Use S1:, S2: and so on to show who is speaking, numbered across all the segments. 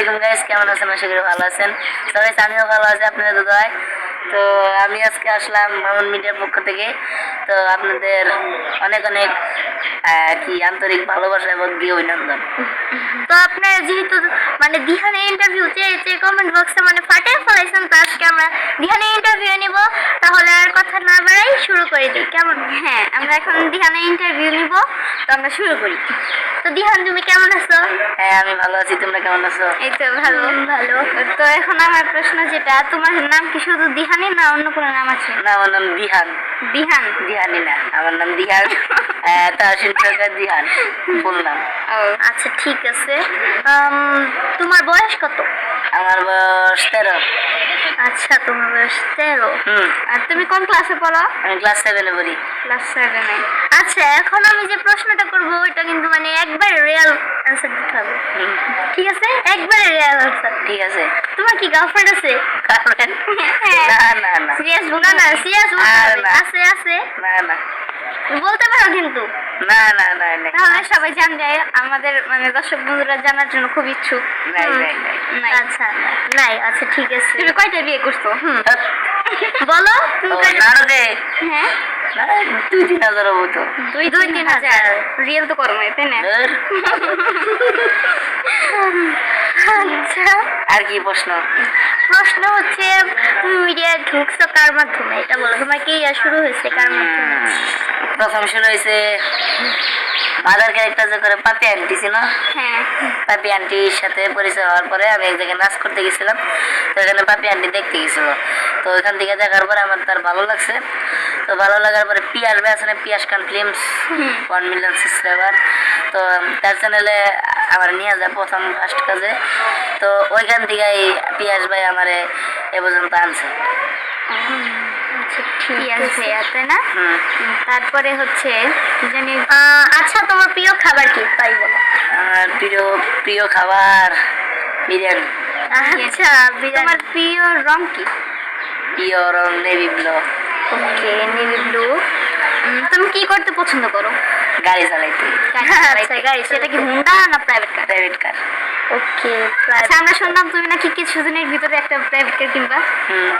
S1: আলাইকুম গাইস, কেমন আছেন? আশা করি ভালো আছেন। সবাই আমিও ভালো আছি আপনাদের দোয়ায়। তো আমি আজকে আসলাম মামুন মিডিয়ার পক্ষ থেকে। তো আপনাদের অনেক অনেক কি আন্তরিক ভালোবাসা এবং কি অভিনন্দন।
S2: তো আপনারা যেহেতু মানে দিহানে ইন্টারভিউ চেয়েছে কমেন্ট বক্সে মানে ফাটিয়ে ফেলাইছেন, তো আজকে আমরা দিহানে ইন্টারভিউ নিব। তাহলে আর কথা না বাড়াই শুরু করে দিই, কেমন? হ্যাঁ, আমরা এখন দিহানে ইন্টারভিউ নিব, তো আমরা শুরু করি। তো দিহান, তুমি কেমন আছো?
S1: হ্যাঁ, আমি ভালো আছি। তোমরা কেমন আছো?
S2: এই তো ভালো ভালো। তো এখন আমার প্রশ্ন যেটা, তোমার নাম কি শুধু দিহানি না অন্য কোনো নাম আছে?
S1: না, আমার নাম দিহান।
S2: দিহান?
S1: দিহানি না, আমার নাম দিহান। তাহসিন সরকার দিহান ফুল নাম।
S2: ও আচ্ছা, ঠিক আছে। তোমার বয়স কত?
S1: আমার বয়স 13।
S2: আচ্ছা, তোমার বয়স 13।
S1: হুম।
S2: আর তুমি কোন ক্লাসে পড়ো?
S1: আমি ক্লাস 7-এ পড়ি।
S2: ক্লাস 7-এ। আচ্ছা, এখন আমি যে প্রশ্নটা করব ওইটা কিন্তু মানে একবার রিয়েল অ্যান্সার দিতে হবে। ঠিক আছে, একবারে রিয়েল অ্যান্সার।
S1: ঠিক আছে।
S2: তোমার কি গার্লফ্রেন্ড আছে?
S1: গার্লফ্রেন্ড? না না না।
S2: সিরিয়াস বলো না, সিরিয়াস
S1: আর না।
S2: আছে আছে।
S1: না না
S2: বলতে পারো কিন্তু।
S1: না না না না।
S2: তাহলে সবাই জানবে, আমাদের মানে দর্শক বন্ধুরা জানার জন্য খুব ইচ্ছুক।
S1: নাই নাই নাই।
S2: আচ্ছা, নাই। আচ্ছা, ঠিক আছে। তুমি কয়টা বিয়ে করছো?
S1: ধ্যাৎ।
S2: বলো তুমি
S1: ও,
S2: কয়টা?
S1: না রে।
S2: হ্যাঁ,
S1: না, 2-3 হাজার হবো তো।
S2: 2-3 হাজার। রিয়েল তো করো না, তাই না?
S1: ধুর।
S2: আচ্ছা,
S1: আর কি প্রশ্ন?
S2: প্রশ্ন হচ্ছে তুমি মিডিয়ায় ঢুকছো কার মাধ্যমে, এটা বলো। তোমার কি শুরু হয়েছে কার মাধ্যমে?
S1: প্রথম শুরু হয়েছে মাদার ক্যারেক্টার যে করে পাপি আন্টি ছিল।
S2: হ্যাঁ।
S1: পাপি আন্টির সাথে পরিচয় হওয়ার পরে আমি এক জায়গায় নাচ করতে গেছিলাম। তো এখানে পাপি আন্টি দেখতে গেছিল। তো ওইখান থেকে দেখার পরে আমার তার ভালো লাগছে। তো ভালো লাগার পরে পিয়াস ভাই আছে না, পিয়াস খান ফিল্মস, 1 মিলিয়ন সাবস্ক্রাইবার। তো তার চ্যানেলে আমার নিয়ে যায় প্রথম ফার্স্ট কাজে। তো ওইখান থেকে পিয়াস ভাই আমার এ পর্যন্ত আনছে।
S2: আচ্ছা, ঠিক আছে, তাই না?
S1: হুম।
S2: তারপরে হচ্ছে কি জানি, আচ্ছা, তোমার প্রিয় খাবার কি তাই বলো।
S1: আমার প্রিয় প্রিয় খাবার বিরিয়ানি।
S2: আচ্ছা, তোমার প্রিয় রং কি?
S1: প্রিয় রং নেভি ব্লু।
S2: ওকে, নেভি ব্লু। তুমি কি করতে পছন্দ করো?
S1: গাড়ি চালাইতে।
S2: আচ্ছা, গাড়ি। সেটা কি হুন্ডা না প্রাইভেট কার?
S1: Private car.
S2: ওকে। আচ্ছা, আমরা শুনলাম তুমি নাকি কিছুদিনের ভিতরে একটা প্রাইভেট কার কিনবা।
S1: হুম।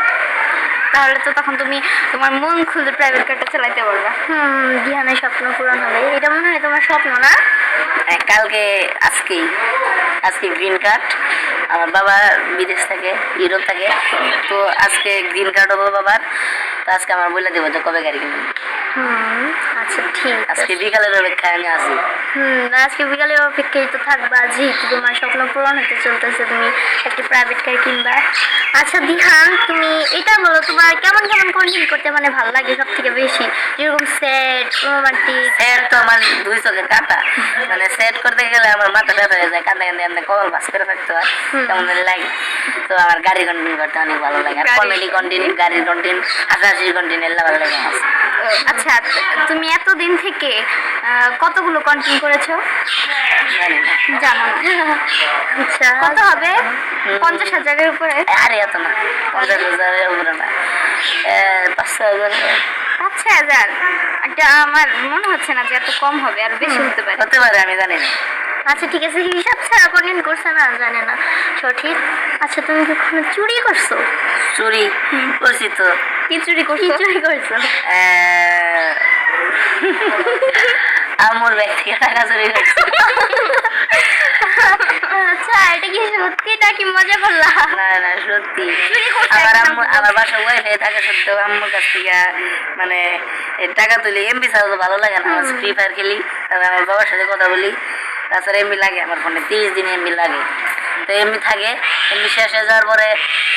S2: তাহলে তো তখন তুমি তোমার মন খুলে প্রাইভেট কারটা চালাইতে পারবা। দিহানের স্বপ্ন পূরণ হবে, এটা মনে হয় তোমার স্বপ্ন না?
S1: কালকে আজকে গ্রিন কার্ড। আমার বাবা বিদেশ থাকে, ইউরোপ থাকে। তো আজকে গ্রিন কার্ড হবো বাবার। তো আজকে আমার বলে দেবো যে কবে গাড়ি কিনবো।
S2: আচ্ছা, ঠিক আছে।
S1: আজকে বিকালের অপেক্ষায় আমি আছি।
S2: আজকে বিকালের অপেক্ষায় তো থাকবা, যেহেতু তোমার স্বপ্ন পূরণ হতে চলতেছে, তুমি একটা প্রাইভেট কার কিনবা। আচ্ছা দিহান, তুমি এটা বলো, তোমার কেমন কেমন কন্টেন্ট করতে মানে ভালো লাগে সব থেকে বেশি? যেরকম সেট, রোমান্টিক।
S1: সেট তো আমার 2 চোখে কাটা। মানে সেট করতে গেলে আমার মাথা ব্যথা হয়ে যায়, কান্দে কান্দে এমনি কপাল ভাস করে থাকতে হয়, কেমন জানি লাগে। তো আমার গাড়ির কন্টেন্ট করতে অনেক ভালো লাগে। আর কমেডি কন্টেন্ট, গাড়ির কন্টেন্ট, হাসাহাসির কন্টেন্ট এগুলো ভালো লাগে আমার।
S2: আচ্ছা, তুমি এতদিন থেকে কতগুলো কন্টেন্ট করেছো?
S1: জানি না।
S2: জানো না? আচ্ছা, কত হবে? 50,000-এর উপরে?
S1: আরে এত না, 50,000-এর উপরে না, 5-6 হাজার।
S2: 5-6 হাজার? একটা আমার মনে হচ্ছে না যে এত কম হবে, আর বেশি হতে পারে।
S1: হতে পারে, আমি জানি না।
S2: আচ্ছা, ঠিক আছে। হিসাব ছাড়া কন্টেন্ট করছে না, জানে না সঠিক। আচ্ছা, তুমি কি কখনো চুরি করছো?
S1: চুরি করছি তো।
S2: কি চুরি করছো? কি চুরি করছো?
S1: আম্মুর ব্যাগ থেকে টাকা চুরি করছি।
S2: আচ্ছা, এটা কি সত্যি নাকি মজা করলা?
S1: না না, সত্যি।
S2: চুরি করছো
S1: আমার
S2: একদম?
S1: আম্মু, আমার বাসা ওয়াইফাই থাকা সত্ত্বেও আম্মুর কাছ থেকে মানে টাকা তুলি। এমবি ছাড়া তো ভালো লাগে না। আমার ফ্রি ফায়ার খেলি, তারপর আমার বাবার সাথে কথা বলি। তাছাড়া এমবি লাগে আমার ফোনে, 30 দিন এমবি লাগে। তো এমবি থাকে, এমবি শেষ হয়ে যাওয়ার পরে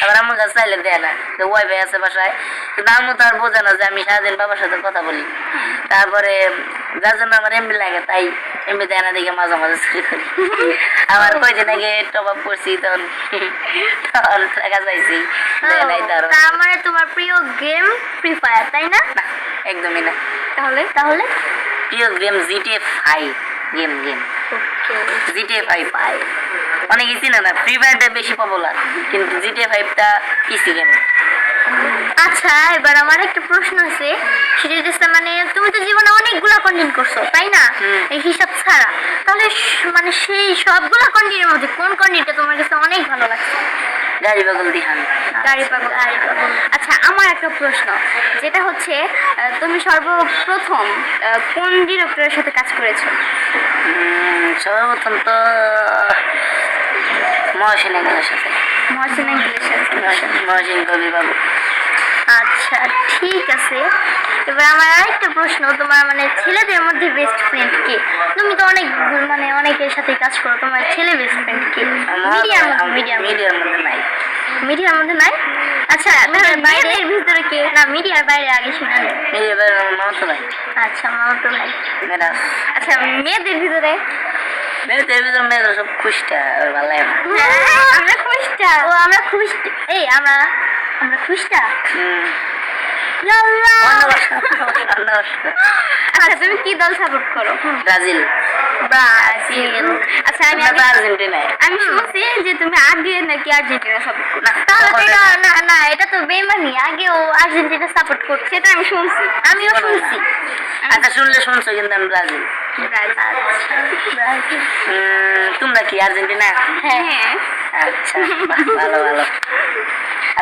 S1: আবার আম্মুর কাছে চাইলে দেয় না, যে ওয়াইফাই আছে বাসায়। কিন্তু আম্মু তো আর বোঝে না যে আমি সারাদিন বাবার সাথে কথা বলি। তারপরে যার জন্য আমার এমবি লাগে, তাই এমবি দেয় না দেখে মাঝে মাঝে চুরি করি। আমার কয়দিন আগে টপ আপ করছি, তখন টাকা চাইছি, দেয় নাই।
S2: তার মানে তোমার প্রিয় গেম ফ্রি ফায়ার, তাই না?
S1: না, একদমই না।
S2: তাহলে তাহলে
S1: প্রিয় গেম জিটিএ 5 গেম। জিটিএ 5 অনেক ইজি না, ফ্রি ফায়ারটা বেশি পপুলার, কিন্তু জিটিএ 5টা ইজি গেম।
S2: আচ্ছা, এবার আমার একটা প্রশ্ন আছে, সেটা হচ্ছে মানে তুমি তো জীবনে অনেকগুলা কন্টেন্ট করছো তাই না,
S1: হুম।
S2: এই হিসাব ছাড়া, তাহলে মানে সেই সবগুলা কন্টেন্টের মধ্যে কোন কন্টেন্টটা তোমার কাছে অনেক ভালো লাগছে?
S1: গাড়ি পাগল দিহান।
S2: গাড়ি পাগল, গাড়ি পাগল। আচ্ছা, আমার একটা প্রশ্ন, যেটা হচ্ছে তুমি সর্বপ্রথম কোন ডিরেক্টরের সাথে কাজ করেছো?
S1: সর্বপ্রথম তো মহাসেন এগুলোর সাথে,
S2: মহসিন আঙ্কেলের সাথে।
S1: মহাসেন কবি বাবু।
S2: আচ্ছা, ঠিক আছে। এবার আমার আরেকটা প্রশ্ন, তোমার মানে ছেলেদের মধ্যে বেস্ট ফ্রেন্ড কে? তুমি তো অনেক মানে অনেকের সাথে কাজ করো, তোমার ছেলে বেস্ট ফ্রেন্ড কে? মিডিয়ার
S1: মধ্যে নাই।
S2: মিডিয়ার মধ্যে নাই? আচ্ছা, বাইরের ভিতরে কে? না, মিডিয়ার বাইরে আগে শোনা যায়।
S1: মিডিয়ার বাইরে আমার মামাতো ভাই
S2: আচ্ছা, মামাতো ভাই।
S1: মেরাজ।
S2: আচ্ছা, মেয়েদের ভিতরে?
S1: মেয়েদের ভিতরে মেয়েরা সব খুশটা ভালো লাগে না।
S2: আমরা খুশটা। ও, আমরা খুশটা। এই আমরা আমরা খুশটা। আল্লাহ। আচ্ছা, তুমি কি দল সাপোর্ট করো?
S1: ব্রাজিল।
S2: ব্রাজিল। আচ্ছা,
S1: আর্জেন্টিনায়।
S2: আমি শুনছি যে তুমি আগে নাকি আর্জেন্টিনা সাপোর্ট করো।
S1: না,
S2: তাহলে তো
S1: তখন
S2: এটা না না, এটা তো বেমানি। আগেও আর্জেন্টিনা সাপোর্ট করছে, এটা আমি শুনছি, আমিও শুনছি।
S1: আচ্ছা, শুনছো কিন্তু আমি ব্রাজিল।
S2: ব্রাজিল।
S1: তোমরা কি আর্জেন্টিনা?
S2: হ্যাঁ।
S1: আচ্ছা, বাহ, ভালো ভালো।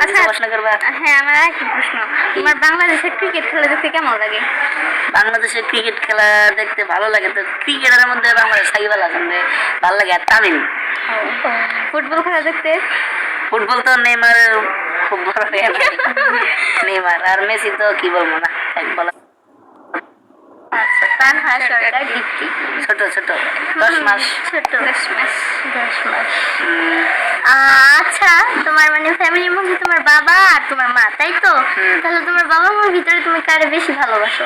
S1: আচ্ছা, প্রশ্ন করবা?
S2: হ্যাঁ, আমার একটা প্রশ্ন, তোমার বাংলাদেশের ক্রিকেট খেলা দেখতে কেমন লাগে?
S1: বাংলাদেশের ক্রিকেট খেলা দেখতে ভালো লাগে, তো ক্রিকেটের মধ্যে বাংলাদেশ সাকিব আল হাসানকে ভালো লাগে, আর তামিম।
S2: ফুটবল খেলা দেখতে?
S1: ফুটবল তো নেইমার খুব বড় fan। নেইমার আর মেসি তো কি বলবো না, এক বলা।
S2: আচ্ছা, তানহা সরকার দীপ্তি।
S1: ছোট ছোট 10 মাস।
S2: ছোট 10 মাস। 10 মাস।
S1: উম,
S2: আচ্ছা, তোমার মানে ফ্যামিলির মধ্যে তোমার বাবা আর তোমার মা, তাই তো?
S1: হুম।
S2: তাহলে তোমার বাবা মার ভিতরে তুমি কারে বেশি ভালোবাসো?